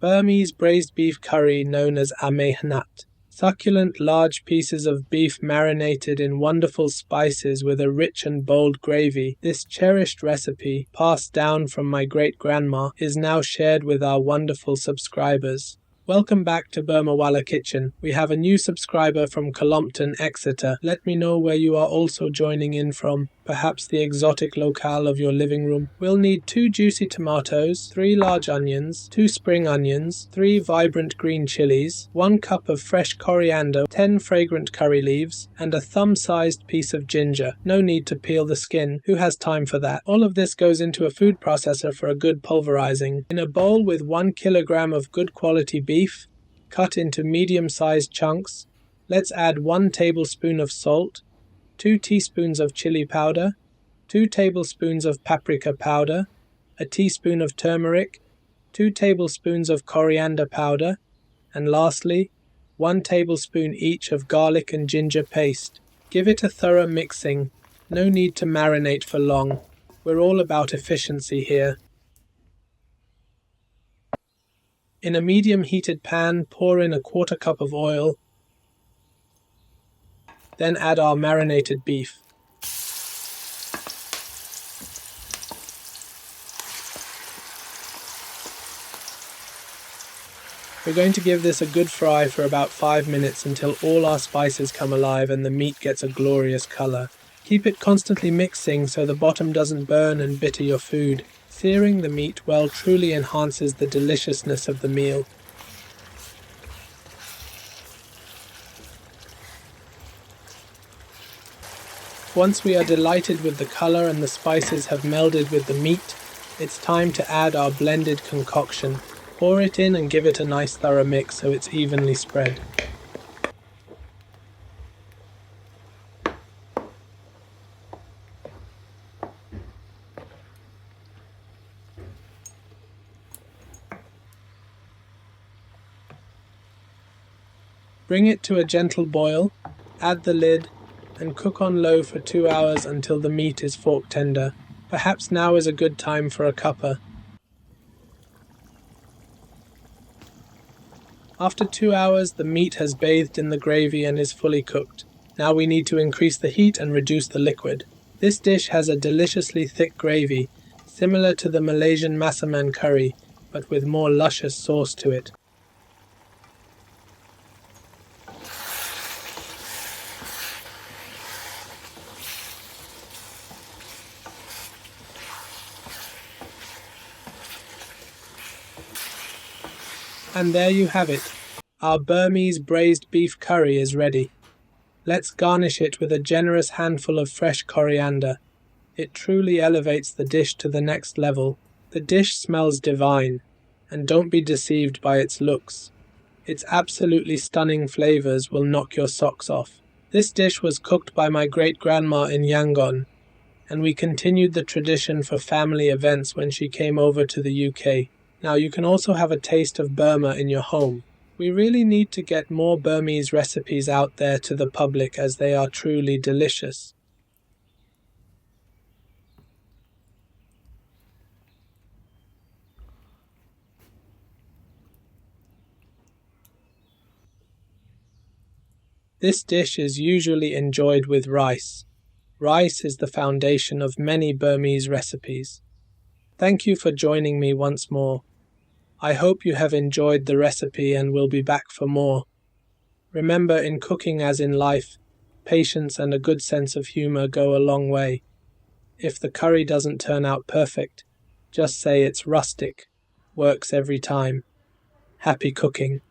Burmese braised beef curry known as Amè Hnat. Succulent large pieces of beef marinated in wonderful spices with a rich and bold gravy. This cherished recipe, passed down from my great-grandma, is now shared with our wonderful subscribers. Welcome back to Burmawala Kitchen. We have a new subscriber from Colompton, Exeter. Let me know where you are also joining in from, perhaps the exotic locale of your living room. We'll need 2 juicy tomatoes, 3 large onions, 2 spring onions, 3 vibrant green chilies, 1 cup of fresh coriander, 10 fragrant curry leaves, and a thumb-sized piece of ginger. No need to peel the skin. Who has time for that? All of this goes into a food processor for a good pulverizing. In a bowl with 1 kilogram of good quality beef, cut into medium-sized chunks, let's add 1 tablespoon of salt, 2 teaspoons of chili powder, 2 tablespoons of paprika powder, a teaspoon of turmeric, 2 tablespoons of coriander powder, and lastly, 1 tablespoon each of garlic and ginger paste. Give it a thorough mixing. No need to marinate for long. We're all about efficiency here. In a medium heated pan, pour in a 1/4 cup of oil, then add our marinated beef. We're going to give this a good fry for about 5 minutes until all our spices come alive and the meat gets a glorious color. Keep it constantly mixing so the bottom doesn't burn and bitter your food. Searing the meat well truly enhances the deliciousness of the meal. Once we are delighted with the color and the spices have melded with the meat, it's time to add our blended concoction. Pour it in and give it a nice thorough mix so it's evenly spread. Bring it to a gentle boil, add the lid, and cook on low for 2 hours until the meat is fork tender. Perhaps now is a good time for a cuppa. After 2 hours, the meat has bathed in the gravy and is fully cooked. Now we need to increase the heat and reduce the liquid. This dish has a deliciously thick gravy, similar to the Malaysian masaman curry, but with more luscious sauce to it. And there you have it. Our Burmese braised beef curry is ready. Let's garnish it with a generous handful of fresh coriander. It truly elevates the dish to the next level. The dish smells divine, and don't be deceived by its looks. Its absolutely stunning flavors will knock your socks off. This dish was cooked by my great-grandma in Yangon, and we continued the tradition for family events when she came over to the UK. Now you can also have a taste of Burma in your home. We really need to get more Burmese recipes out there to the public as they are truly delicious. This dish is usually enjoyed with rice. Rice is the foundation of many Burmese recipes. Thank you for joining me once more. I hope you have enjoyed the recipe and will be back for more. Remember, in cooking as in life, patience and a good sense of humor go a long way. If the curry doesn't turn out perfect, just say it's rustic. Works every time. Happy cooking.